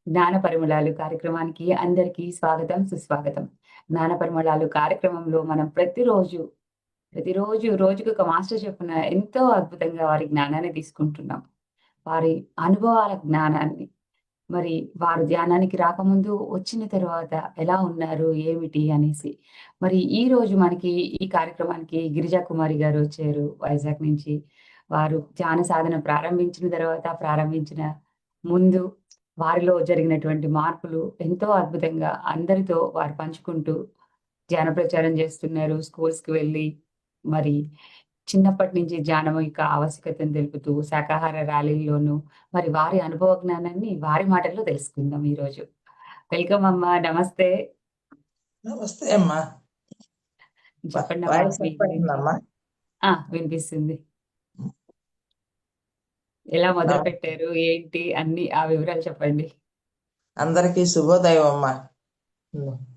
జ్ఞాన పరిమళాలు కార్యక్రమానికి అందరికీ స్వాగతం, సుస్వాగతం. జ్ఞాన పరిమళాలు కార్యక్రమంలో మనం ప్రతిరోజు రోజుకి ఒక మాస్టర్ చొప్పున ఎంతో అద్భుతంగా వారి జ్ఞానాన్ని తీసుకుంటున్నాం. వారి అనుభవాల జ్ఞానాన్ని, మరి వారు ధ్యానానికి రాకముందు, వచ్చిన తర్వాత ఎలా ఉన్నారు, ఏమిటి అనేసి. మరి ఈరోజు మనకి ఈ కార్యక్రమానికి గిరిజా కుమారి గారు వచ్చారు వైజాగ్ నుంచి. వారు ధ్యాన సాధన ప్రారంభించిన ముందు వారిలో జరిగినటువంటి మార్పులు ఎంతో అద్భుతంగా అందరితో వారు పంచుకుంటూ ధ్యాన ప్రచారం చేస్తున్నారు. స్కూల్స్‌కి వెళ్ళి మరి చిన్నప్పటి నుంచి ధ్యానం యొక్క ఆవశ్యకతను తెలుపుతూ శాకాహార ర్యాలీల్లోనూ మరి వారి అనుభవ జ్ఞానాన్ని వారి మాటల్లో తెలుసుకుందాం ఈరోజు. వెల్కమ్ అమ్మా. నమస్తే. నమస్తే అమ్మా. చెప్పండి అమ్మా వాయిస్ మీ గురించి. వినపడుతుందమ్మా? వినిపిస్తుంది. ఎలా మొదలు పెట్టారు, ఏంటి అన్ని ఆ వివరాలు చెప్పండి. అందరికీ శుభోదయం అమ్మా.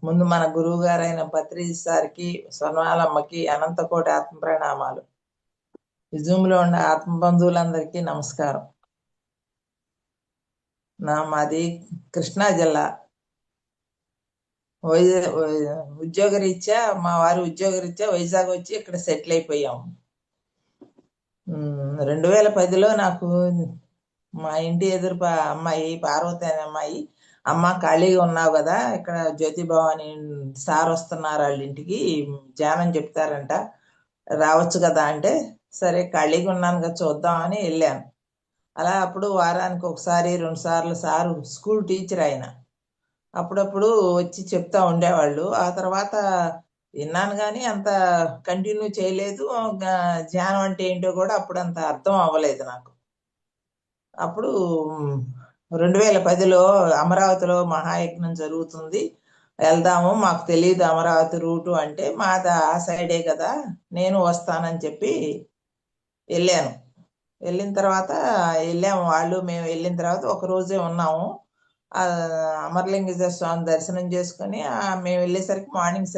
ముందు మన గురువు గారైన పత్రి సార్కి, స్వర్ణాలమ్మకి అనంతకోటి ఆత్మ ప్రణామాలు. జూమ్ లో ఉన్న ఆత్మ బంధువులందరికీ నమస్కారం. మాది కృష్ణా జిల్లా. ఉద్యోగరీత్యా మా వారి ఉద్యోగరీత్యా వైజాగ్ వచ్చి ఇక్కడ సెటిల్ అయిపోయాం. 2010లో నాకు మా ఇంటి ఎదురు అమ్మాయి పార్వతి అనే అమ్మాయి, అమ్మ ఖాళీగా ఉన్నావు కదా, ఇక్కడ జ్యోతిభవాని సార్ వస్తున్నారు వాళ్ళ ఇంటికి, ధ్యానం చెప్తారంట, రావచ్చు కదా అంటే, సరే ఖాళీగా ఉన్నాను కదా చూద్దామని వెళ్ళాను. అలా అప్పుడు వారానికి ఒకసారి 2 సార్లు సారు స్కూల్ టీచర్ ఆయన అప్పుడప్పుడు వచ్చి చెప్తా ఉండేవాళ్ళు. ఆ తర్వాత విన్నాను కానీ అంత కంటిన్యూ చేయలేదు. ధ్యానం అంటే ఏంటో కూడా అప్పుడు అంత అర్థం అవ్వలేదు నాకు. అప్పుడు 2010లో అమరావతిలో మహాయజ్ఞం జరుగుతుంది, వెళ్దాము, మాకు తెలియదు అమరావతి రూటు అంటే, మాది ఆ సైడే కదా, నేను వస్తానని చెప్పి వెళ్ళాను. వెళ్ళిన తర్వాత వాళ్ళు మేము వెళ్ళిన తర్వాత ఒక రోజే ఉన్నాము. అమరలింగేశ్వర స్వామి దర్శనం చేసుకుని మేము వెళ్ళేసరికి మార్నింగ్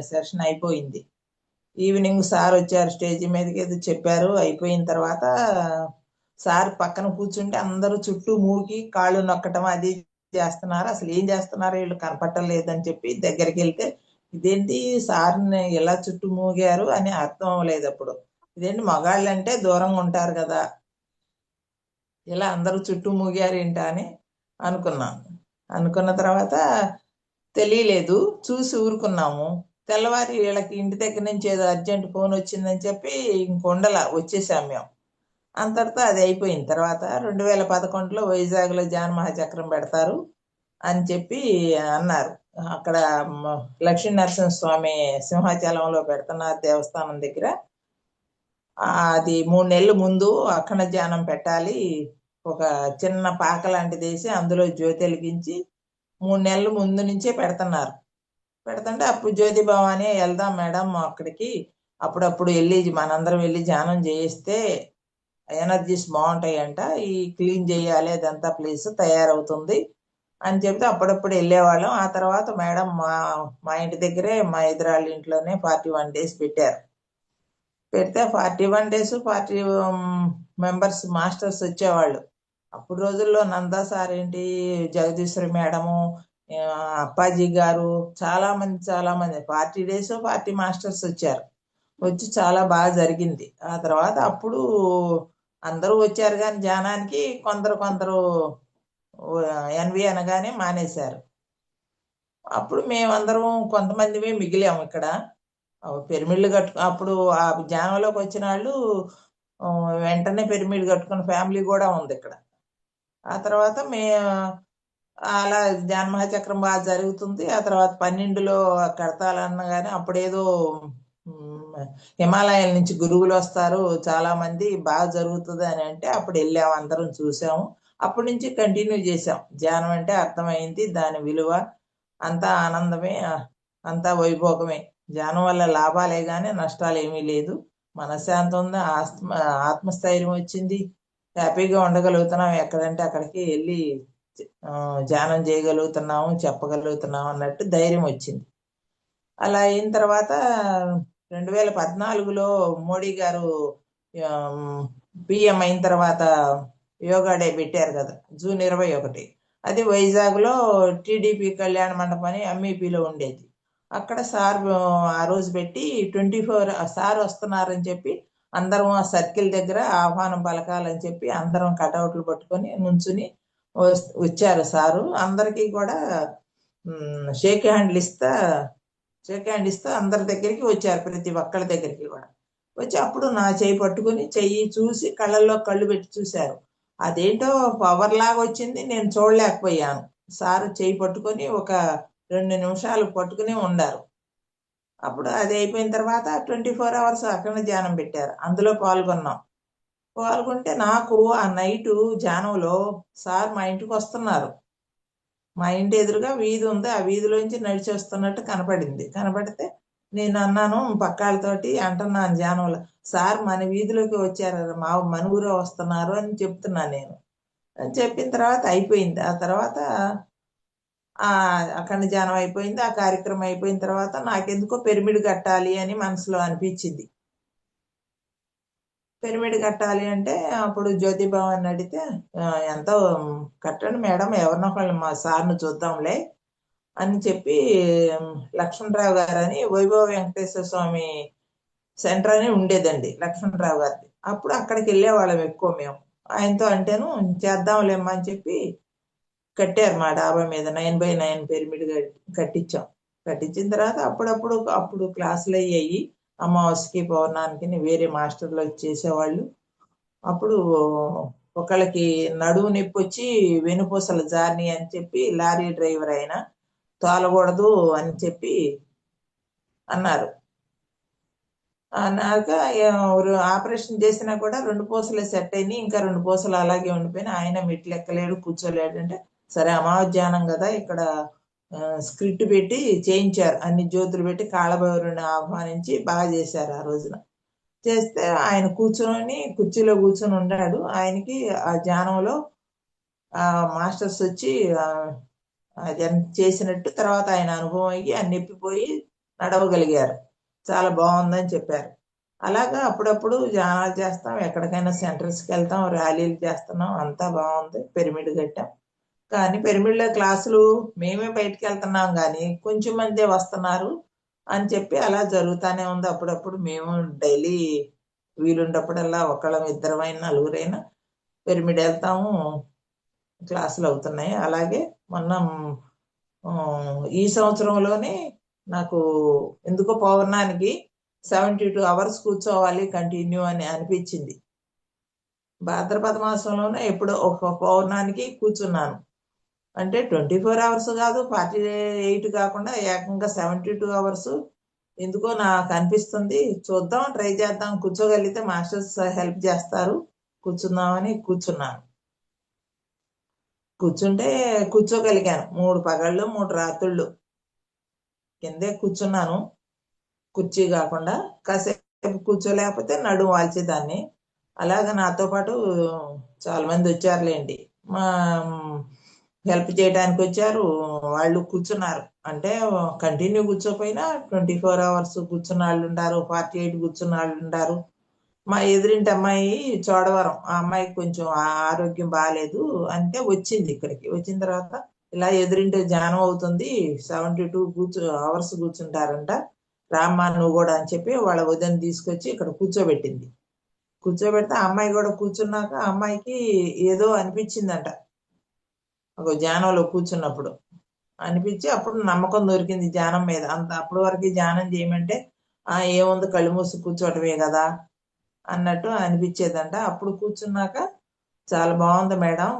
సెషన్ అయిపోయింది. ఈవినింగ్ సార్ వచ్చారు, స్టేజ్ మీదకి ఏదో చెప్పారు. అయిపోయిన తర్వాత సార్ పక్కన కూర్చుంటే అందరూ చుట్టూ మూగి కాళ్ళు నొక్కటం అది చేస్తున్నారు. అసలు ఏం చేస్తున్నారు వీళ్ళు కనపట్టలేదని చెప్పి దగ్గరికి వెళ్తే, ఇదేంటి సార్ని ఎలా చుట్టూ మూగారు అని అర్థం అవ్వలేదు. అప్పుడు ఇదేంటి మగాళ్ళు అంటే దూరంగా ఉంటారు కదా, ఇలా అందరూ చుట్టూ మూగారు ఏంటా అని అనుకున్న తర్వాత తెలియలేదు, చూసి ఊరుకున్నాము. తెల్లవారి వీళ్ళకి ఇంటి దగ్గర నుంచి ఏదో అర్జెంట్ ఫోన్ వచ్చిందని చెప్పి ఇంకొండలా వచ్చేసాం మేము. అంతటితో అది అయిపోయిన తర్వాత 2011లో వైజాగ్లో ధ్యాన మహాచక్రం పెడతారు అని చెప్పి అన్నారు. అక్కడ లక్ష్మీ నరసింహస్వామి సింహాచలంలో పెడుతున్నారు దేవస్థానం దగ్గర. అది 3 నెలల ముందు అఖండ ధ్యానం పెట్టాలి, ఒక చిన్న పాక లాంటిది వేసి అందులో జ్యోతి వెలిగించి 3 నెలల ముందు నుంచే పెడుతుంటే అప్పుడు జ్యోతి భవాని వెళ్దాం మేడం అక్కడికి, అప్పుడప్పుడు వెళ్ళి మనందరం వెళ్ళి ధ్యానం చేయిస్తే ఎనర్జీస్ బాగుంటాయంట, ఈ క్లీన్ చేయాలి అదంతా ప్లేస్ తయారవుతుంది అని చెప్తే అప్పుడప్పుడు వెళ్ళేవాళ్ళం. ఆ తర్వాత మేడం మా ఇంటి దగ్గరే మా ఎదురాళ్ళ ఇంట్లోనే 41 డేస్ పెడితే 41 డేస్ 40 మెంబర్స్ మాస్టర్స్ వచ్చేవాళ్ళు. అప్పుడు రోజుల్లో నందా సార్ ఏంటి, జగదీశ్వరి మేడము, అప్పాజీ గారు, చాలా మంది 40 డేస్ 40 మాస్టర్స్ వచ్చారు. వచ్చి చాలా బాగా జరిగింది. ఆ తర్వాత అప్పుడు అందరూ వచ్చారు కానీ ధ్యానానికి కొందరు ఎన్వి అనగానే మానేశారు. అప్పుడు మేమందరం కొంతమందిమే మిగిలాము ఇక్కడ. పిరమిడ్లు అప్పుడు ఆ ధ్యానంలోకి వచ్చిన వాళ్ళు వెంటనే పిరమిడ్ కట్టుకున్న ఫ్యామిలీ కూడా ఉంది ఇక్కడ. ఆ తర్వాత అలా ధ్యాన మహాచక్రం బాగా జరుగుతుంది. ఆ తర్వాత 12లో కడతాలన్నగానే అప్పుడేదో హిమాలయాల నుంచి గురువులు వస్తారు చాలా మంది, బాగా జరుగుతుంది అని అంటే అప్పుడు వెళ్ళాము, అందరం చూసాము. అప్పటి నుంచి కంటిన్యూ చేసాం. ధ్యానం అంటే అర్థమైంది, దాని విలువ, అంతా ఆనందమే, అంతా వైభోగమే. ధ్యానం వల్ల లాభాలే కానీ నష్టాలు ఏమీ లేదు. మనశ్శాంతి ఉంది, ఆత్మస్థైర్యం వచ్చింది, హ్యాపీగా ఉండగలుగుతున్నాం. ఎక్కడంటే అక్కడికి వెళ్ళి ధ్యానం చేయగలుగుతున్నాము, చెప్పగలుగుతున్నాము అన్నట్టు ధైర్యం వచ్చింది. అలా అయిన తర్వాత 2014లో మోడీ గారు పిఎం అయిన తర్వాత యోగా డే పెట్టారు కదా, జూన్ 21. అది వైజాగ్లో టీడీపీ కళ్యాణ మండపం అని ఎంఈపీలో ఉండేది. అక్కడ సార్ ఆ రోజు పెట్టి 24 సార్ వస్తున్నారని చెప్పి అందరం ఆ సర్కిల్ దగ్గర ఆహ్వానం పలకాలని చెప్పి అందరం కటౌట్లు పట్టుకొని నుంచుని వచ్చారు సారు. అందరికీ కూడా షేక్ హ్యాండ్ ఇస్తా అందరి దగ్గరికి వచ్చారు, ప్రతి ఒక్కళ్ళ దగ్గరికి కూడా వచ్చి అప్పుడు నా చెయ్యి పట్టుకుని చెయ్యి చూసి కళ్ళల్లో కళ్ళు పెట్టి చూశారు. అదేంటో పవర్ లాగా వచ్చింది, నేను చూడలేకపోయాను. సారు చెయ్యి పట్టుకొని ఒక 2 నిమిషాలు పట్టుకుని ఉండారు. అప్పుడు అది అయిపోయిన తర్వాత 24 అవర్స్ అఖండ ధ్యానం పెట్టారు, అందులో పాల్గొన్నాం. పాల్గొంటే నాకు ఆ నైటు ధ్యానంలో సార్ మా ఇంటికి వస్తున్నారు. మా ఇంటి ఎదురుగా వీధి ఉంది, ఆ వీధిలోంచి నడిచి వస్తున్నట్టు కనపడింది. కనపడితే నేను అన్నాను పక్కాళ్ళతోటి, అంటున్నాను ధ్యానంలో, సార్ మన వీధిలోకి వచ్చారు, మన ఊరే వస్తున్నారు అని చెప్తున్నాను నేను. చెప్పిన తర్వాత అయిపోయింది. ఆ తర్వాత అఖండ ధ్యానం అయిపోయింది. ఆ కార్యక్రమం అయిపోయిన తర్వాత నాకెందుకో పిరమిడ్ కట్టాలి అని మనసులో అనిపించింది. పిరమిడ్ కట్టాలి అంటే అప్పుడు జ్యోతిబావని అడిగితే ఎంతో కట్టండి మేడం, ఎవరినొకళ్ళు మా సార్ను చూద్దాంలే అని చెప్పి లక్ష్మణరావు గారని వైభవ వెంకటేశ్వర స్వామి సెంటర్ అని ఉండేదండి లక్ష్మణరావు గారిది. అప్పుడు అక్కడికి వెళ్ళేవాళ్ళం ఎక్కువ మేము. ఆయనతో అంటేను చేద్దాంలేమ్మా అని చెప్పి కట్టారు మా డాబా మీద 9x9 పిరమిడ్ కట్టించాం. కట్టించిన తర్వాత అప్పుడు క్లాసులు అయ్యాయి. అమావాస్యకి పౌర్ణానికి వేరే మాస్టర్లు వచ్చి చేసేవాళ్ళు. అప్పుడు ఒకళ్ళకి నడుము నొప్పి వచ్చి వెనుపూసలు జారిని అని చెప్పి లారీ డ్రైవర్ అయినా తోలకూడదు అని చెప్పి అన్నారు. అన్నాక ఆపరేషన్ చేసినా కూడా 2 పూసలే సెట్ అయినాయి, ఇంకా 2 పూసలు అలాగే ఉండిపోయినాయి. ఆయన మెట్లు ఎక్కలేడు, కూర్చోలేడు. అంటే సరే అమావాధ్యానం కదా, ఇక్కడ స్క్రిప్ట్ పెట్టి చేయించారు, అన్ని జ్యోతులు పెట్టి కాళభైరుని ఆహ్వానించి బాగా చేశారు ఆ రోజున. చేస్తే ఆయన కుర్చీలో కూర్చొని ఉన్నాడు. ఆయనకి ఆ ధ్యానంలో మాస్టర్స్ వచ్చి అది చేసినట్టు తర్వాత ఆయన అనుభవం అయ్యి ఆ నొప్పిపోయి నడవగలిగారు. చాలా బాగుందని చెప్పారు. అలాగా అప్పుడప్పుడు ధ్యానాలు చేస్తాం, ఎక్కడికైనా సెంటర్స్కి వెళ్తాం, ర్యాలీలు చేస్తున్నాం, అంతా బాగుంది. పిరమిడ్ కట్టాం. కానీ పిరమిడ్లో క్లాసులు మేమే బయటికి వెళ్తున్నాం కానీ కొంచెం మందే వస్తున్నారు అని చెప్పి అలా జరుగుతూనే ఉంది. అప్పుడప్పుడు మేము డైలీ వీలుండప్పుడల్లా ఒకళ్ళం, ఇద్దరమైనా, నలుగురైనా పిరమిడ్ వెళ్తాము, క్లాసులు అవుతున్నాయి. అలాగే మొన్న ఈ సంవత్సరంలోనే నాకు ఎందుకో పౌర్ణానికి 72 అవర్స్ కూర్చోవాలి కంటిన్యూ అని అనిపించింది. భాద్రపద మాసంలోనే ఎప్పుడో ఒక పౌర్ణానికి కూర్చున్నాను. అంటే 24 అవర్స్ కాదు, 48 కాకుండా ఏకంగా 72 అవర్స్ ఎందుకో నాకు అనిపిస్తుంది. చూద్దాం, ట్రై చేద్దాం, కూర్చోగలిగితే మాస్టర్స్ హెల్ప్ చేస్తారు, కూర్చుందామని కూర్చున్నాను. కూర్చుంటే కూర్చోగలిగాను. 3 పగళ్ళు 3 రాత్రుళ్ళు కిందే కూర్చున్నాను, కుర్చీ కాకుండా. కాసేపు కూర్చోలేకపోతే నడుము వాల్చేదాన్ని. అలాగా నాతో పాటు చాలా మంది వచ్చారులేండి, మా హెల్ప్ చేయడానికి వచ్చారు. వాళ్ళు కూర్చున్నారు. అంటే కంటిన్యూ కూర్చోపోయినా 24 అవర్స్ కూర్చున్న వాళ్ళు ఉంటారు, 48 కూర్చున్న వాళ్ళు ఉంటారు. మా ఎదురింటి అమ్మాయి చోడవరం, ఆ అమ్మాయికి కొంచెం ఆరోగ్యం బాగాలేదు అంటే వచ్చింది ఇక్కడికి. వచ్చిన తర్వాత ఇలా ఎదురింటి ధ్యానం అవుతుంది, 72 అవర్స్ కూర్చుంటారంట, రామ్మా నువ్వు కూడా అని చెప్పి వాళ్ళ వదిన తీసుకొచ్చి ఇక్కడ కూర్చోబెట్టింది. కూర్చోబెడితే ఆ అమ్మాయి కూడా కూర్చున్నాక ఆ అమ్మాయికి ఏదో అనిపించిందంట ఒక ధ్యానంలో కూర్చున్నప్పుడు. అనిపించి అప్పుడు నమ్మకం దొరికింది ధ్యానం మీద. అప్పటి వరకు ధ్యానం చేయమంటే ఏముంది కళ్ళు మూసి కూర్చోవటమే కదా అన్నట్టు అనిపించేదంట. అప్పుడు కూర్చున్నాక చాలా బాగుంది మేడం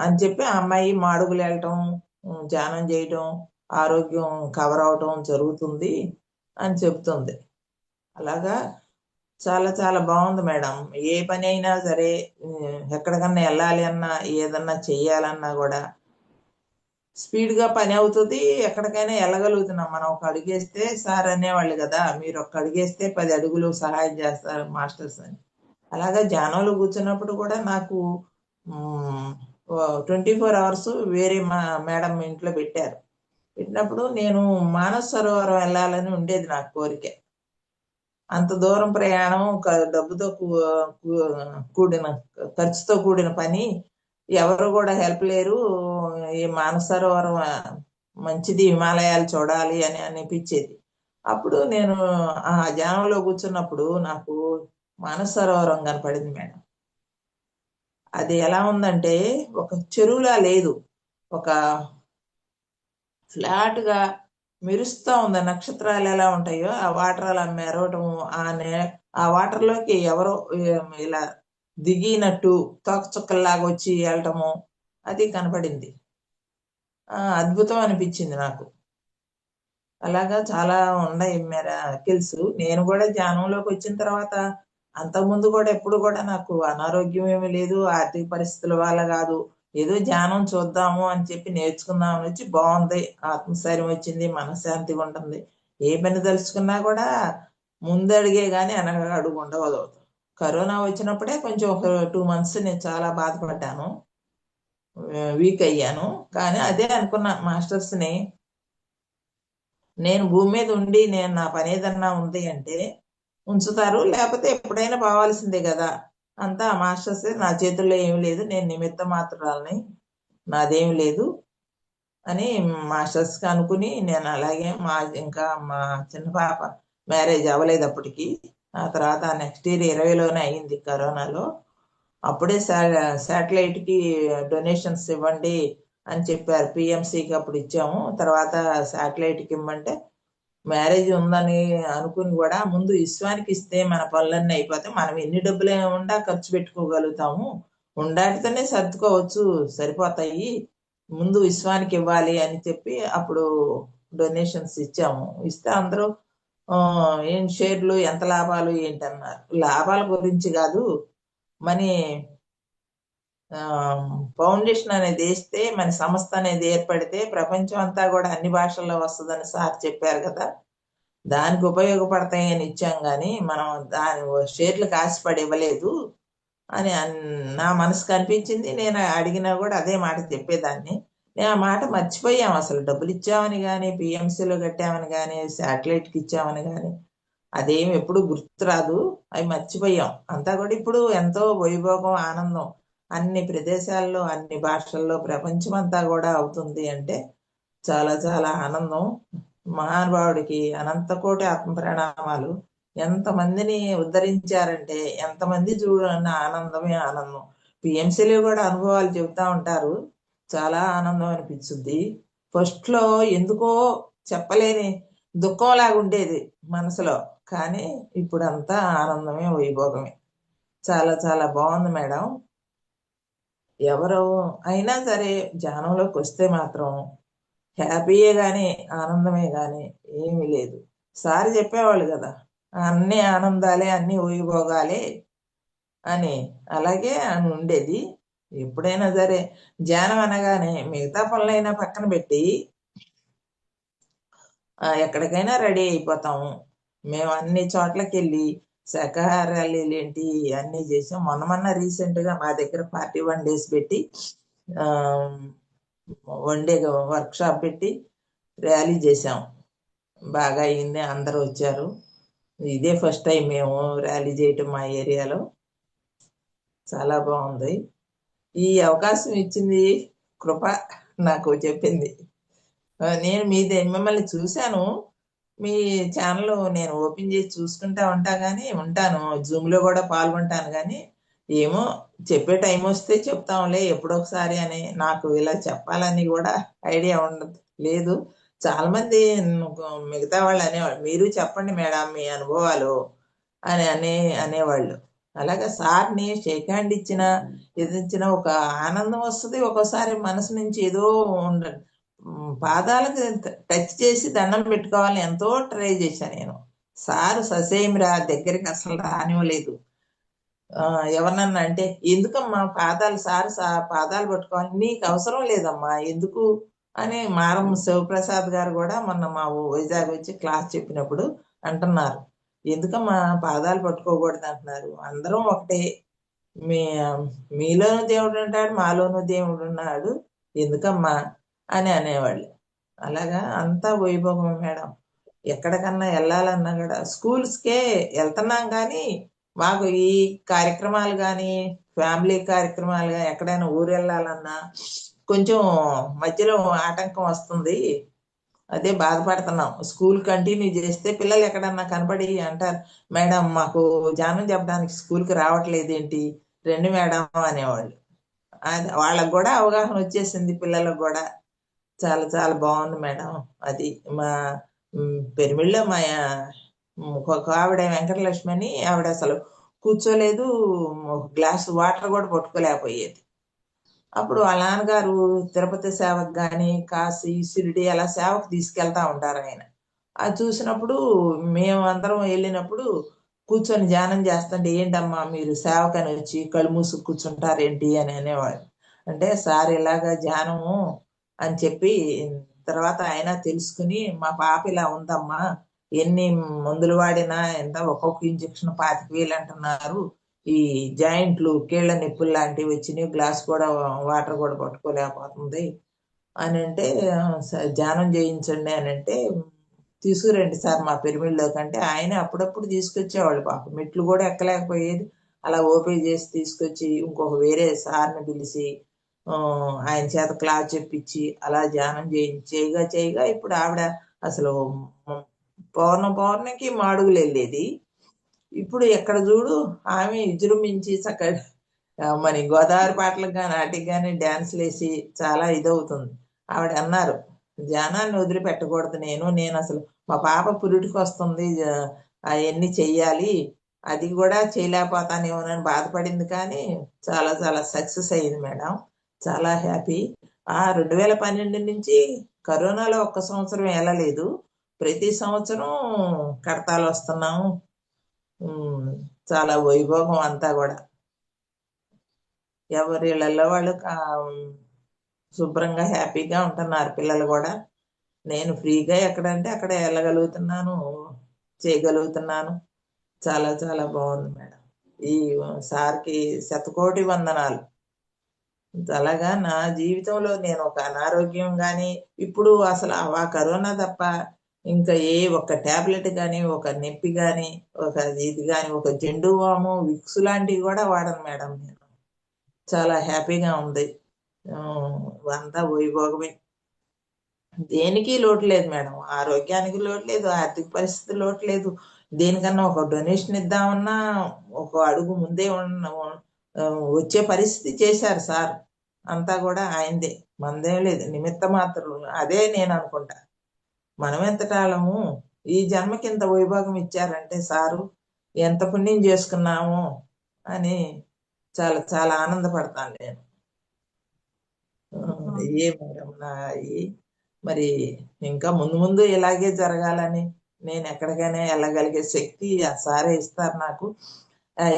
అని చెప్పి ఆ అమ్మాయి మాడుగులు వెళ్ళటం, ధ్యానం చేయటం, ఆరోగ్యం కవర్ అవటం జరుగుతుంది అని చెప్తుంది. అలాగా చాలా చాలా బాగుంది మేడం. ఏ పని అయినా సరే, ఎక్కడికన్నా వెళ్ళాలి అన్నా, ఏదన్నా చెయ్యాలన్నా కూడా స్పీడ్గా పని అవుతుంది, ఎక్కడికైనా వెళ్ళగలుగుతున్నాం. మనం ఒక అడుగేస్తే సార్ అనేవాళ్ళు కదా, మీరు ఒక అడుగేస్తే 10 అడుగులు సహాయం చేస్తారు మాస్టర్స్ అని. అలాగా ధ్యానంలో కూర్చున్నప్పుడు కూడా నాకు 24 అవర్స్ వేరే మేడం ఇంట్లో పెట్టారు. పెట్టినప్పుడు నేను మానస సరోవరం వెళ్ళాలని ఉండేది నాకు కోరిక. అంత దూరం ప్రయాణం, డబ్బుతో కూడిన ఖర్చుతో కూడిన పని ఎవరు కూడా హెల్ప్ లేరు. ఈ మానసరోవరం మంచిది, హిమాలయాలు చూడాలి అని అనిపించేది. అప్పుడు నేను ఆ ధ్యానంలో కూర్చున్నప్పుడు నాకు మానసరోవరం కనపడింది మేడం. అది ఎలా ఉందంటే ఒక చెరువులా లేదు, ఒక ఫ్లాట్ గా మెరుస్తా ఉంది. నక్షత్రాలు ఎలా ఉంటాయో ఆ వాటర్ అలా మెరవటము, ఆ వాటర్ లోకి ఎవరో ఇలా దిగినట్టు తోకచుక్కల్లాగా వచ్చి వెళ్ళటము అది కనపడింది. అద్భుతం అనిపించింది నాకు. అలాగా చాలా ఉన్నాయి మెరాకిల్స్. నేను కూడా ధ్యానంలోకి వచ్చిన తర్వాత అంతకుముందు కూడా ఎప్పుడు కూడా నాకు అనారోగ్యం ఏమీ లేదు, ఆర్థిక పరిస్థితుల వల్ల కాదు. ఏదో ధ్యానం చూద్దాము అని చెప్పి నేర్చుకుందామని వచ్చి బాగుంది, ఆత్మస్థైర్యం వచ్చింది, మనశ్శాంతిగా ఉంటుంది. ఏ పని తలుచుకున్నా కూడా ముందడిగే గాని వెనక అడుగు ఉండవదు. కరోనా వచ్చినప్పుడే కొంచెం ఒక 2 months నేను చాలా బాధపడ్డాను, వీక్ అయ్యాను. కానీ అదే అనుకున్నా మాస్టర్స్ని, నేను భూమి మీద ఉండి నేను నా పని ఏదన్నా ఉంది అంటే ఉంచుతారు, లేకపోతే ఎప్పుడైనా పోవాల్సిందే కదా. అంతా మాస్టర్స్, నా చేతుల్లో ఏమి లేదు, నేను నిమిత్త మాత్రాలని, నాదేమి లేదు అని మాస్టర్స్కి అనుకుని నేను అలాగే ఇంకా మా చిన్న పాప మ్యారేజ్ అవ్వలేదు అప్పటికి. ఆ తర్వాత నెక్స్ట్ ఇయర్ 2020లోనే అయింది కరోనాలో. అప్పుడే శాటిలైట్కి డొనేషన్స్ ఇవ్వండి అని చెప్పారు, పిఎంసికి అప్పుడు ఇచ్చాము. తర్వాత శాటిలైట్కి ఇమ్మంటే మ్యారేజ్ ఉందని అనుకుని కూడా ముందు విశ్వానికి ఇస్తే మన పనులన్నీ అయిపోతాయి, మనం ఎన్ని డబ్బులు ఉండా ఖర్చు పెట్టుకోగలుగుతాము, ఉండాటితోనే సర్దుకోవచ్చు, సరిపోతాయి, ముందు విశ్వానికి ఇవ్వాలి అని చెప్పి అప్పుడు డొనేషన్స్ ఇచ్చాము. ఇస్తే అందరూ ఏం షేర్లు, ఎంత లాభాలు ఏంటన్నారు. లాభాల గురించి కాదు, మనీ ఫౌండేషన్ అనేది వేస్తే, మన సంస్థ అనేది ఏర్పడితే ప్రపంచం అంతా కూడా అన్ని భాషల్లో వస్తుందని సార్ చెప్పారు కదా, దానికి ఉపయోగపడతాయని ఇచ్చాం కానీ మనం దాని షేర్లు ఆశపడి ఇవ్వలేదు అని నా మనసుకు అనిపించింది. నేను అడిగినా కూడా అదే మాట చెప్పేదాన్ని. నేను ఆ మాట మర్చిపోయాం, అసలు డబ్బులు ఇచ్చామని కానీ, పిఎంసీలో కట్టామని కానీ, శాటిలైట్కి ఇచ్చామని కానీ అదేమి ఎప్పుడు గుర్తురాదు, అవి మర్చిపోయాం. అంతా కూడా ఇప్పుడు ఎంతో వైభోగం, ఆనందం, అన్ని ప్రదేశాల్లో అన్ని భాషల్లో ప్రపంచం అంతా కూడా అవుతుంది అంటే చాలా చాలా ఆనందం. మహానుభావుడికి అనంత కోటి ఆత్మ ప్రణామాలు. ఎంతమందిని ఉద్ధరించారంటే, ఎంతమంది చూడన్న ఆనందమే ఆనందం. పిఎంసీలో కూడా అనుభవాలు చెబుతా ఉంటారు, చాలా ఆనందం అనిపించుద్ది. ఫస్ట్ లో ఎందుకో చెప్పలేని దుఃఖంలాగా ఉండేది మనసులో, కానీ ఇప్పుడు అంతా ఆనందమే, వైభోగమే. చాలా చాలా బాగుంది మేడం. ఎవరు అయినా సరే ధ్యానంలోకి వస్తే మాత్రం హ్యాపీయే గాని, ఆనందమే గాని ఏమీ లేదు. సార్ చెప్పేవాళ్ళు కదా, అన్ని ఆనందాలే, అన్ని వైభోగాలే అని. అలాగే అని ఉండేది. ఎప్పుడైనా సరే ధ్యానం అనగానే మిగతా పనులైనా పక్కన పెట్టి ఎక్కడికైనా రెడీ అయిపోతాము. మేము అన్ని చోట్లకి వెళ్ళి శాకాహారాలు ఏంటి అన్నీ చేసాం. మొన్న రీసెంట్ గా మా దగ్గర 41 days పెట్టి వన్ డే వర్క్ షాప్ పెట్టి ర్యాలీ చేసాం. బాగా అయింది, అందరూ వచ్చారు. ఇదే ఫస్ట్ టైం మేము ర్యాలీ చేయటం మా ఏరియాలో. చాలా బాగుంది. ఈ అవకాశం ఇచ్చింది కృప నాకు చెప్పింది. నేను మిమ్మల్ని చూశాను, మీ ఛానల్ నేను ఓపెన్ చేసి చూసుకుంటా ఉంటాను, జూమ్ లో కూడా పాల్గొంటాను. కానీ ఏమో చెప్పే టైం వస్తే చెప్తాంలే ఎప్పుడో ఒకసారి అని, నాకు ఇలా చెప్పాలని కూడా ఐడియా ఉండదు, లేదు. చాలా మంది మిగతా వాళ్ళు అనేవాళ్ళు, మీరు చెప్పండి మేడం మీ అనుభవాలు అనేవాళ్ళు. అలాగే సార్ని షేక్ హ్యాండ్ ఇచ్చిన ఒక ఆనందం వస్తుంది. ఒక్కోసారి మనసు నుంచి ఏదో ఉండదు, పాదాలకు టచ్ చేసి దండం పెట్టుకోవాలని ఎంతో ట్రై చేశాను నేను. సారు ససేమిరా దగ్గరికి అసలు రానివ్వలేదు. ఎవరినన్నా అంటే, ఎందుకమ్మా పాదాలు, పాదాలు పట్టుకోవాలి, నీకు అవసరం లేదమ్మా ఎందుకు అని మారం శివప్రసాద్ గారు కూడా మొన్న మా వైజాగ్ వచ్చి క్లాస్ చెప్పినప్పుడు అంటున్నారు, ఎందుకమ్మా పాదాలు పట్టుకోకూడదు అంటున్నారు, అందరం ఒకటే, మీ మీలోనూ దేవుడు ఉంటాడు, మాలోనూ దేవుడు ఉన్నాడు, ఎందుకమ్మా అని అనేవాళ్ళు. అలాగా అంతా వైభోగం మేడం. ఎక్కడికన్నా వెళ్ళాలన్నా కూడా స్కూల్స్కే వెళ్తున్నాం కానీ మాకు ఈ కార్యక్రమాలు కానీ ఫ్యామిలీ కార్యక్రమాలు కానీ ఎక్కడైనా ఊరు వెళ్ళాలన్నా కొంచెం మధ్యలో ఆటంకం వస్తుంది. అదే బాధపడుతున్నాం. స్కూల్ కంటిన్యూ చేస్తే పిల్లలు ఎక్కడన్నా కనపడి అంటారు, మేడం మాకు ధ్యానం చెప్పడానికి స్కూల్కి రావట్లేదు ఏంటి, రండి మేడం అనేవాళ్ళు. వాళ్ళకు కూడా అవగాహన వచ్చేసింది, పిల్లలకు కూడా. చాలా చాలా బాగుంది మేడం. అది మా పెరిమిళ్ళలో మా ఒక ఆవిడ వెంకటలక్ష్మి అని ఆవిడ అసలు కూర్చోలేదు, ఒక గ్లాసు వాటర్ కూడా పట్టుకోలేకపోయేది. అప్పుడు వాళ్ళ నాన్నగారు తిరుపతి సేవకు కానీ కాశీ షిరిడి అలా సేవకు తీసుకెళ్తా ఉంటారు ఆయన. అది చూసినప్పుడు మేము అందరం వెళ్ళినప్పుడు కూర్చొని ధ్యానం చేస్తుంటే, ఏంటమ్మా మీరు సేవకని వచ్చి కళ్ళు మూసుకు కూర్చుంటారేంటి అని అనేవాడు. అంటే సార్ ఇలాగా ధ్యానము అని చెప్పి తర్వాత ఆయన తెలుసుకుని, మా పాప ఇలా ఉందమ్మా, ఎన్ని మందులు వాడినా ఎంత ఒక్కొక్క ఇంజక్షన్ 25,000 అంటున్నారు, ఈ జాయింట్లు కీళ్ళ నొప్పులు లాంటివి వచ్చినాయి, గ్లాస్ కూడా వాటర్ కూడా పట్టుకోలేకపోతుంది అని అంటే, ధ్యానం చేయించండి అని అంటే, తీసుకురండి సార్ మా పిరమిడ్లో కంటే ఆయన అప్పుడప్పుడు తీసుకొచ్చేవాళ్ళు. పాప మెట్లు కూడా ఎక్కలేకపోయేది, అలా ఓపెన్ చేసి తీసుకొచ్చి ఇంకొక వేరే సార్ని పిలిచి ఆయన చేత క్లాస్ చెప్పించి అలా ధ్యానం చేయగా చేయగా ఇప్పుడు ఆవిడ అసలు పౌర్ణమికి మాడుగులు వెళ్ళేది. ఇప్పుడు ఎక్కడ చూడు ఆమె విజృంభించి చక్కగా మరి గోదావరి పాటలకు కానీ వాటికి కానీ డ్యాన్స్లు వేసి చాలా ఇదవుతుంది. ఆవిడ అన్నారు, ధ్యానాన్ని వదిలిపెట్టకూడదు, నేను అసలు మా పాప పురిటికి వస్తుంది, అవన్నీ చెయ్యాలి, అది కూడా చేయలేకపోతానేమోనని బాధపడింది. కానీ చాలా చాలా సక్సెస్ అయ్యింది మేడం. చాలా హ్యాపీ. 2012 నుంచి కరోనాలో ఒక్క సంవత్సరం వెళ్ళలేదు, ప్రతి సంవత్సరం కడతాలు వస్తున్నాము. చాలా వైభోగం అంతా కూడా. ఎవరి ఇళ్లలో వాళ్ళు శుభ్రంగా హ్యాపీగా ఉంటున్నారు పిల్లలు కూడా. నేను ఫ్రీగా ఎక్కడంటే అక్కడ వెళ్ళగలుగుతున్నాను, చేయగలుగుతున్నాను. చాలా చాలా బాగుంది మేడం. ఈ సార్కి శతకోటి వందనాలు. అలాగా నా జీవితంలో నేను ఒక అనారోగ్యం కానీ ఇప్పుడు అసలు ఆ కరోనా తప్ప ఇంకా ఒక్క టాబ్లెట్ కానీ, ఒక నొప్పి కానీ, ఒక ఇది కానీ, ఒక జెండు బాము విక్స్ లాంటివి కూడా వాడను మేడం నేను. చాలా హ్యాపీగా ఉంది. అంతా వైభోగమే. దేనికి లోటు లేదు మేడం. ఆరోగ్యానికి లోటు లేదు, ఆర్థిక పరిస్థితి లోటు లేదు. దేనికన్నా ఒక డొనేషన్ ఇద్దామన్నా ఒక అడుగు ముందే వచ్చే పరిస్థితి చేశారు సార్. అంతా కూడా ఆయనదే, మనదేం లేదు, నిమిత్త మాత్రం. అదే నేను అనుకుంటా, మనం ఎంత కాలము ఈ జన్మకి ఇంత వైభోగం ఇచ్చారంటే సారు ఎంత పుణ్యం చేసుకున్నాము అని చాలా చాలా ఆనందపడతాను నేను. ఏ మేడం మరి ఇంకా ముందు ముందు ఇలాగే జరగాలని, నేను ఎక్కడికైనా వెళ్ళగలిగే శక్తి ఆ సారే ఇస్తారు నాకు.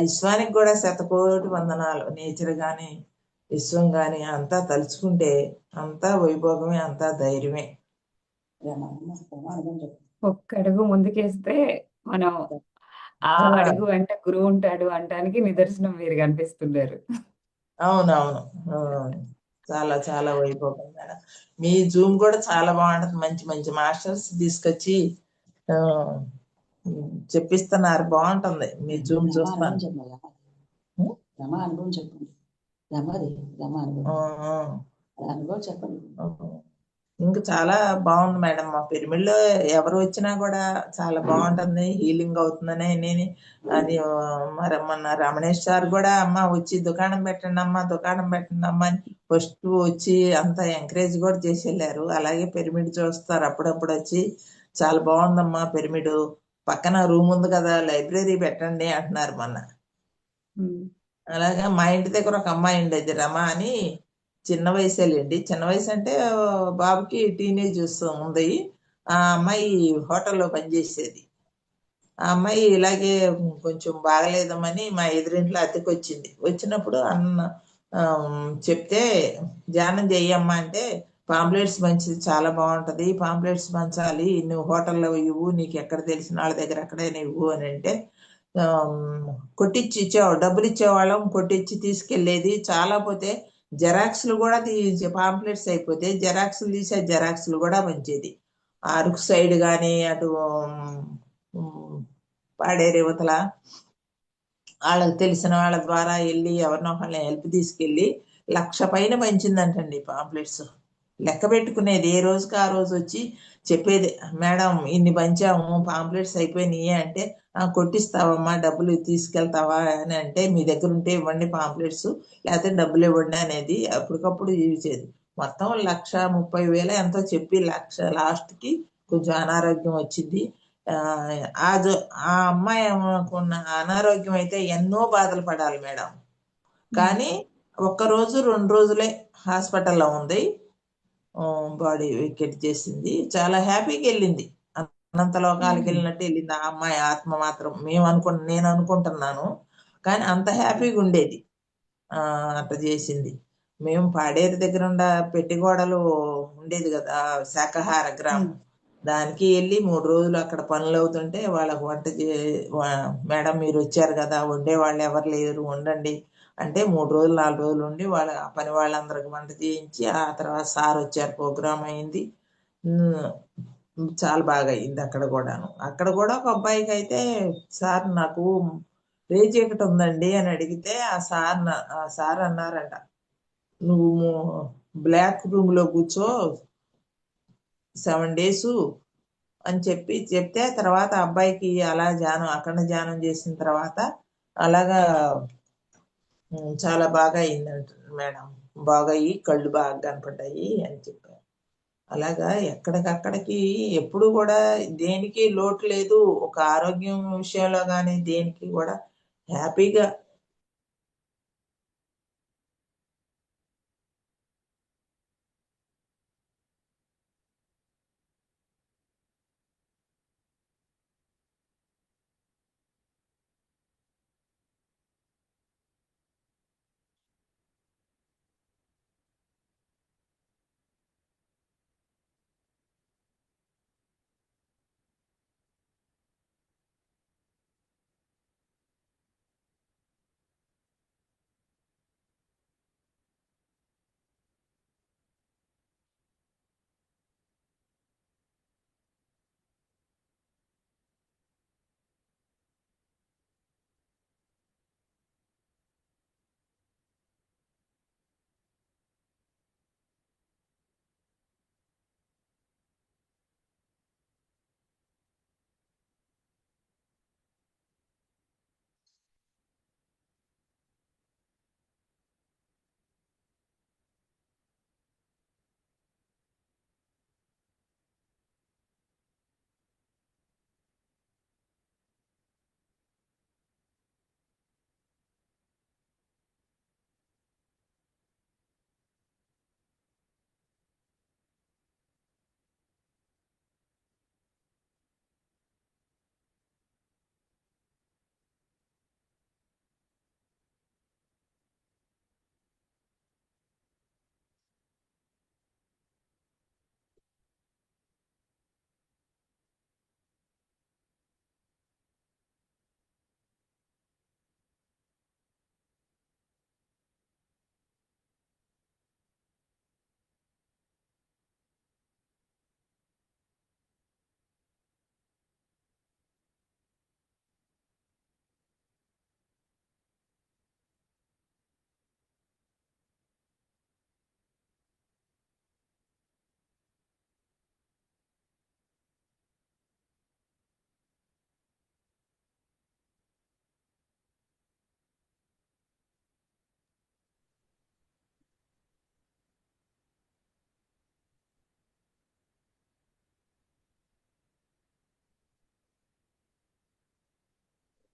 విశ్వానికి కూడా శతకోటి వందనాలు. నేచర్ కానీ విశ్వం కానీ అంతా తలుచుకుంటే అంతా వైభోగమే, అంతా ధైర్యమే. ఒక్క అడుగు ముందుకేస్తే మనం ఆ అడుగు వెంట గురువు ఉంటాడు అనటానికి నిదర్శనం మీరు కనిపిస్తున్నారు. అవునవును. చాలా చాలా వైభోగం మేడం. మీ జూమ్ కూడా చాలా బాగుంటది, మంచి మంచి మాస్టర్స్ తీసుకొచ్చి చెప్పిస్తున్నారు, బాగుంటుంది మీ జూమ్ చూస్తాను. అనుభవం చెప్పండి. అనుభవం చెప్పండి. ఇంకా చాలా బాగుంది మేడం. మా పిరమిడ్లో ఎవరు వచ్చినా కూడా చాలా బాగుంటుంది, హీలింగ్ అవుతుందని నేను అది మరి మొన్న రమణేష్ సార్ కూడా అమ్మ వచ్చి దుకాణం పెట్టండి అమ్మా, దుకాణం పెట్టండి అమ్మా అని ఫస్ట్ వచ్చి అంతా ఎంకరేజ్ కూడా చేసి వెళ్ళారు. అలాగే పిరమిడ్ చూస్తారు అప్పుడప్పుడు వచ్చి, చాలా బాగుందమ్మా పిరమిడ్, పక్కన రూమ్ ఉంది కదా లైబ్రరీ పెట్టండి అంటున్నారు మొన్న. అలాగే మా ఇంటి దగ్గర ఒక అమ్మాయి ఉండేది, రమ అని, చిన్న వయసేలేండి, చిన్న వయసు అంటే బాబుకి టీనేజ్ ఉంది. ఆ అమ్మాయి హోటల్లో పనిచేసేది. ఆ అమ్మాయి ఇలాగే కొంచెం బాగలేదమ్మని మా ఎదురింట్లో అద్దెకి వచ్చింది. వచ్చినప్పుడు చెప్తే ధ్యానం చెయ్యమ్మా అంటే, పాంప్లెట్స్ మంచిది, చాలా బాగుంటుంది, పాంప్లెట్స్ పంచాలి, నువ్వు హోటల్లో ఇవ్వు, నీకు ఎక్కడ తెలిసిన వాళ్ళ దగ్గర ఎక్కడైనా ఇవ్వు అని అంటే కొట్టించి ఇచ్చేవాళ్ళు, డబ్బులు ఇచ్చేవాళ్ళం, కొట్టించి తీసుకెళ్లేది. చాలా పోతే జెరాక్స్లు కూడా పాంప్లెట్స్ అయిపోతే జెరాక్స్లు తీసే జెరాక్స్లు కూడా పంచేది. అరకు సైడ్ కానీ అటు పాడేరు యువతల వాళ్ళకి తెలిసిన వాళ్ళ ద్వారా వెళ్ళి ఎవరినో ఒకళ్ళని హెల్ప్ తీసుకెళ్ళి 1,00,000 పైన పంచిందంటండి పాంప్లెట్స్. లెక్క పెట్టుకునేది ఏ రోజుకి ఆ రోజు వచ్చి చెప్పేది, మేడం ఇన్ని పంచాము పాంప్లెట్స్ అయిపోయినాయి అంటే, కొట్టిస్తావమ్మా డబ్బులు తీసుకెళ్తావా అని అంటే, మీ దగ్గర ఉంటే ఇవ్వండి పాంప్లెట్స్, లేకపోతే డబ్బులు ఇవ్వండి అనేది అప్పటికప్పుడు ఇచ్చేది. మొత్తం 1,30,000 ఎంతో చెప్పి 1,00,000 లాస్ట్కి కొంచెం అనారోగ్యం వచ్చింది. ఆ ఆ అమ్మాయి ఏమనుకున్న అనారోగ్యం అయితే ఎన్నో బాధలు పడాలి మేడం. కానీ ఒక్కరోజు 2 రోజులే హాస్పిటల్లో ఉంది. బాడీ వికెట్ చేసింది. చాలా హ్యాపీగా వెళ్ళింది. అనంత లోకాలకు వెళ్ళినట్టు వెళ్ళింది ఆ అమ్మాయి ఆత్మ మాత్రం. నేను అనుకుంటున్నాను. కానీ అంత హ్యాపీగా ఉండేది. అట్లా చేసింది. మేము పాడేరు దగ్గర పెట్టిగోడలు ఉండేది కదా, శాకాహార గ్రామం. దానికి వెళ్ళి 3 రోజులు అక్కడ పనులు అవుతుంటే వాళ్ళకు వంట మేడం మీరు వచ్చారు కదా, వండే వాళ్ళు ఎవరు లేరు వండండి అంటే 3 రోజులు 4 రోజులు ఉండి వాళ్ళ పని వాళ్ళందరికి వంట చేయించి ఆ తర్వాత సార్ వచ్చారు, ప్రోగ్రామ్ అయింది. చాలా బాగా అయింది అక్కడ కూడాను. అక్కడ కూడా ఒక అబ్బాయికి అయితే, సార్ నాకు రేజీకటి ఉందండి అని అడిగితే ఆ సార్ అన్నారంట, నువ్వు బ్లాక్ రూమ్ లో కూర్చో 7 days అని చెప్తే తర్వాత అబ్బాయికి అలా అఖండ ధ్యానం చేసిన తర్వాత అలాగా చాలా బాగా అయిందంట మేడం. బాగా అయ్యి కళ్ళు బాగా కనపడ్డాయి అని చెప్పారు. అలాగా ఎక్కడికక్కడికి ఎప్పుడు కూడా దేనికి లోటు లేదు. ఒక ఆరోగ్యం విషయంలో కానీ దేనికి కూడా హ్యాపీగా.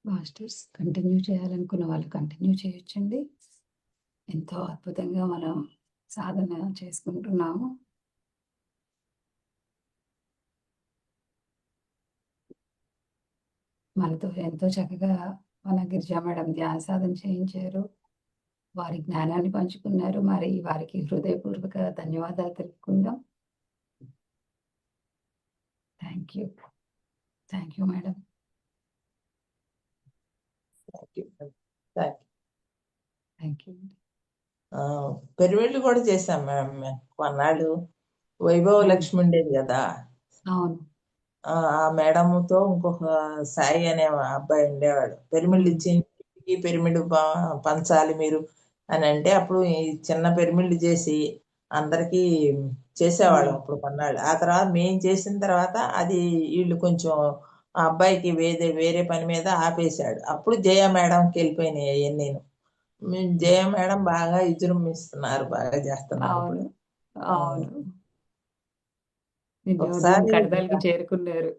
మాస్టర్స్ కంటిన్యూ చేయాలనుకున్న వాళ్ళు కంటిన్యూ చేయొచ్చండి. ఎంతో అద్భుతంగా మనం సాధన చేసుకుంటున్నాము. మనతో ఎంతో చక్కగా మన గిరిజా మేడం ధ్యాన సాధన చేయించారు. వారి జ్ఞానాన్ని పంచుకున్నారు. మరి వారికి హృదయపూర్వక ధన్యవాదాలు తెలుపుకుందాం. Thank you madam. Thank you. పెరువెళ్ళు కూడా చేశాం మేము కొన్నాళ్ళు. వైభవ లక్ష్మి ఉండేది కదా, అవును. ఆ మేడంతో ఇంకొక సాయి అనే అబ్బాయి ఉండేవాడు. పెరుమిళ్ళు ఇచ్చి ఈ పిరమిడ్ పంచాలి మీరు అని అంటే అప్పుడు ఈ చిన్న పిరమిడ్ చేసి అందరికీ చేసేవాళ్ళం అప్పుడు కొన్నాళ్ళు. ఆ తర్వాత మేం చేసిన తర్వాత అది వీళ్ళు కొంచెం ఆ అబ్బాయికి వేరే పని మీద ఆపేశాడు. అప్పుడు జయ మేడంకి వెళ్ళిపోయినాయి అవన్నీను. జయ మేడం బాగా విజృంభిస్తున్నారు, బాగా చేస్తున్నారు ఇప్పుడు. అవును అవును నిజం ఒకసారి కడదాలకి చేరుకున్నారు.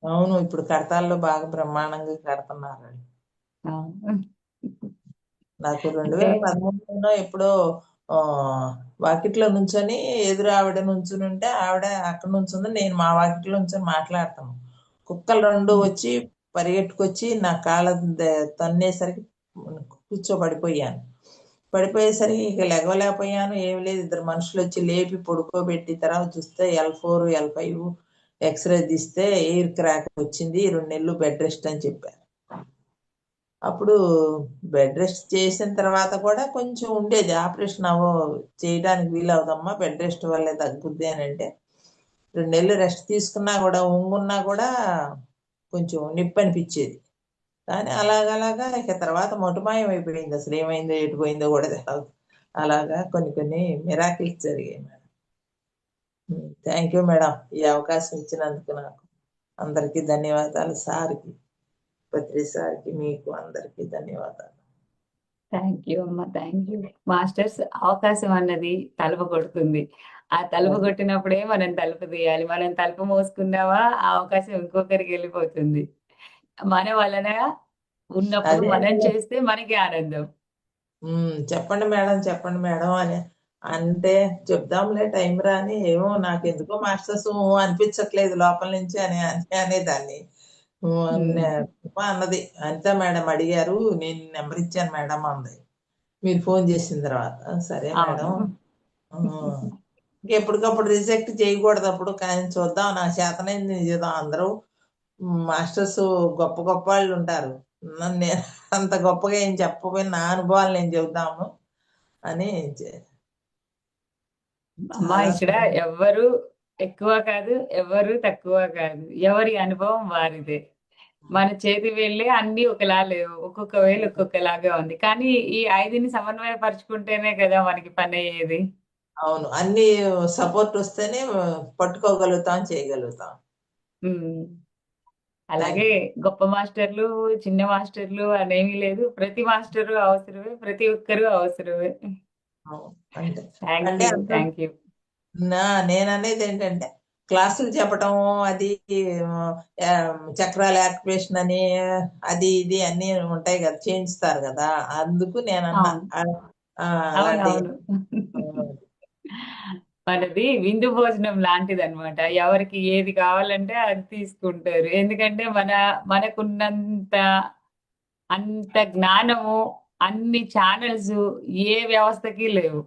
అవును, ఇప్పుడు కడతాల్లో బాగా బ్రహ్మాండంగా కడుతున్నారు. అవును నాకు అంటే 2013లో ఎప్పుడో ఆ, వాకిట్లో నుంచొని ఎదురు ఆవిడ నుంచుని ఉంటే ఆవిడ అక్కడ నుంచుంది, నేను మా వాకిట్లో నుంచొని మాట్లాడతాను. కుక్కలు రెండు వచ్చి పరిగెట్టుకొచ్చి నా కాళ్ళ తన్నేసరికి కూర్చోబడిపోయాను. పడిపోయేసరికి ఇక లెగవలేకపోయాను, ఏమి లేదు. ఇద్దరు మనుషులు వచ్చి లేపి పడుకోబెట్టి తర్వాత చూస్తే L4 L5 ఎక్స్రే తీస్తే ఎయిర్ క్రాక్ వచ్చింది, 2 నెలలు బెడ్ రెస్ట్ అని చెప్పారు. అప్పుడు బెడ్ రెస్ట్ చేసిన తర్వాత కూడా కొంచెం ఉండేది, ఆపరేషన్ చేయడానికి వీలవుదమ్మా, బెడ్ రెస్ట్ వల్లే తగ్గుద్ది అని అంటే 2 నెలలు రెస్ట్ తీసుకున్నా కూడా ఉంగున్నా కూడా కొంచెం నొప్పి అనిపించేది. కానీ అలాగలాగా ఇక తర్వాత మటుమాయం అయిపోయింది. అసలు ఏమైందో ఎటు పోయిందో కూడా తెలియదు. అలాగా కొన్ని మిరాకిల్స్ జరిగాయి మేడం. థ్యాంక్ యూ మేడం, ఈ అవకాశం ఇచ్చినందుకు నాకు. అందరికీ ధన్యవాదాలు. సార్కి, పత్రి సార్కి, మీకు అందరికీ ధన్యవాదాలు. థ్యాంక్ యూ అమ్మా థ్యాంక్ యూ. మాస్టర్స్, అవకాశం అన్నది తలుపు కొడుతుంది. ఆ తలుపు కొట్టినప్పుడే మనం తలుపు తీయాలి. మనం తలుపు మోసుకున్నావా ఆ అవకాశం ఇంకొకరికి వెళ్ళిపోతుంది. మన వలన ఉన్నప్పుడు అదే మనం మేడం. చేస్తే మనకి ఆనందం. చెప్పండి మేడం, చెప్పండి మేడం అని అంటే చెప్దాంలే టైం రాని, ఏమో నాకు ఎందుకో మాస్టర్స్ అనిపించట్లేదు లోపల నుంచి అనేదాన్ని. అన్నది అంతే మేడం, అడిగారు, నేను నెంబర్ ఇచ్చాను మేడం అంది మీరు ఫోన్ చేసిన తర్వాత. సరే మేడం, అవును ఎప్పటికప్పుడు రిజెక్ట్ చేయకూడదు అప్పుడు, కానీ చూద్దాం, నా చేతనైంది చేద్దాం. అందరూ మాస్టర్స్ గొప్ప గొప్ప వాళ్ళు ఉంటారు, నేను అంత గొప్పగా ఏం చెప్పకపోయినా నా అనుభవాలు నేను చెబుదాము అని అమ్మా చాలా ఇక్కడ ఎవ్వరు ఎక్కువ కాదు, ఎవరు తక్కువ కాదు. ఎవరి అనుభవం వారిదే. మన చేతి వేళ్ళే అన్ని ఒకలా లేవు, ఒక్కొక్క వేలు ఒక్కొక్కలాగా ఉంది. కానీ ఈ 5ని సమన్వయపరుచుకుంటేనే కదా మనకి పని అయ్యేది. అవును, అన్ని సపోర్ట్ వస్తేనే పట్టుకోగలుగుతాం, చేయగలుగుతాం. ఉమ్. థ్యాంక్ అలాగే యూ. గొప్ప మాస్టర్లు చిన్న మాస్టర్లు అనేమి లేదు. ప్రతి మాస్టరు అవసరమే, ప్రతి ఒక్కరు అవసరమే. అవును, అంటే థ్యాంక్ అంటే యూ అందరూ థ్యాంక్ యూ. నేననేది ఏంటంటే క్లాసులు చెప్పడం అది ఆ, చక్రాల యాక్టివేషన్ అని అది ఇది అన్ని ఉంటాయి కదా, చేయిస్తారు కదా, అందుకు నేనన్నా అవును అలాంటి అవునవును మనది విందు భోజనం లాంటిది అనమాట. ఎవరికి ఏది కావాలంటే అది తీసుకుంటారు. ఎందుకంటే మనకున్నంత అంత జ్ఞానము, అన్ని ఛానల్స్ ఏ వ్యవస్థకి లేవు.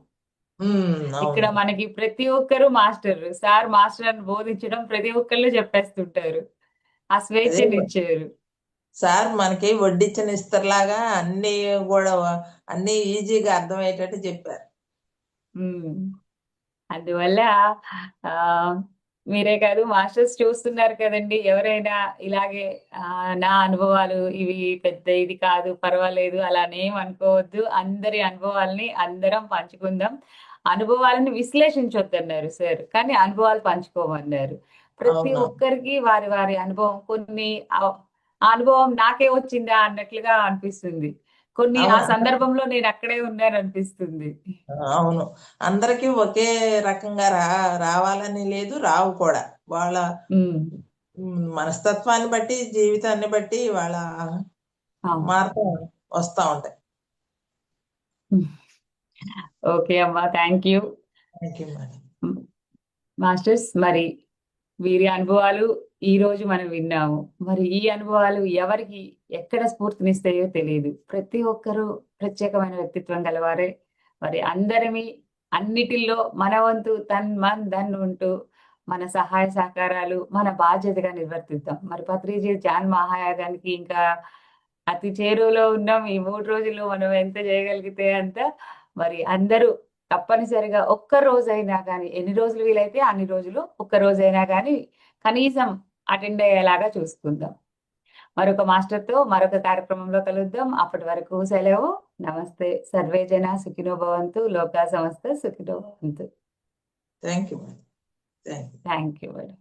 ఇక్కడ అవును. మనకి ప్రతి ఒక్కరు మాస్టర్. సార్ మాస్టర్ అని బోధించడం ప్రతి ఒక్కళ్ళు చెప్పేస్తుంటారు. ఆ అదే స్వేచ్ఛనిచ్చారు. సార్ మనకి వడ్డించిన ఇస్తర్లాగా అన్ని కూడా అన్ని ఈజీగా అర్థమయ్యేటట్టు చెప్పారు. ఉమ్. అందువల్ల ఆ మీరే కాదు మాస్టర్స్ చూస్తున్నారు కదండి. ఎవరైనా ఇలాగే నా అనుభవాలు ఇవి పెద్ద ఇది కాదు, పర్వాలేదు అలానేం అనుకోవద్దు. అందరి అనుభవాల్ని అందరం పంచుకుందాం. అనుభవాలను విశ్లేషించొద్దన్నారు సార్, కానీ అనుభవాలు పంచుకోమన్నారు. ప్రతి అవును, ఒక్కరికి వారి వారి అనుభవం ఆ అనుభవం నాకే వచ్చిందా అన్నట్లుగా అనిపిస్తుంది. కొన్ని ఆ అవును, సందర్భంలో నేను అక్కడే ఉన్నాను అనిపిస్తుంది. అవును. అందరికీ ఒకే రకంగా రావాలని లేదు, రావు కూడా. వాళ్ళ ఉమ్. మనస్తత్వాన్ని బట్టి, జీవితాన్ని బట్టి వాళ్ళ అవును. మార్పు వస్తా ఉంటాయి. ఓకే అమ్మా thank you. Thank you madam. Masters, మరి వీరి అనుభవాలు ఈ రోజు మనం విన్నాము. మరి ఈ అనుభవాలు ఎవరికి ఎక్కడ స్ఫూర్తినిస్తాయో తెలియదు. ప్రతి ఒక్కరూ ప్రత్యేకమైన వ్యక్తిత్వం గలవారే. మరి అందరిమి అన్నిటిల్లో మన వంతు తన్ మన్ ధన్ ఉంటూ మన సహాయ సహకారాలు మన బాధ్యతగా నిర్వర్తిద్దాం. మరి పత్రిజీ జాన్ మహాయాగానికి ఇంకా అతి చేరువలో ఉన్నాం. ఈ 3 రోజుల్లో మనం ఎంత చేయగలిగితే అంత. మరి అందరూ తప్పనిసరిగా ఒక్క రోజైనా కానీ, ఎన్ని రోజులు వీలైతే అన్ని రోజులు, ఒక్క రోజైనా కానీ కనీసం అటెండ్ అయ్యేలాగా చూసుకుందాం. మరొక మాస్టర్తో మరొక కార్యక్రమంలో కలుద్దాం. అప్పటి వరకు సెలవు. నమస్తే. సర్వే జన సుఖినో భవంతు. లోకా సమస్త సుఖినో భవంతు. Thank you madam. Thank you. Thank you madam.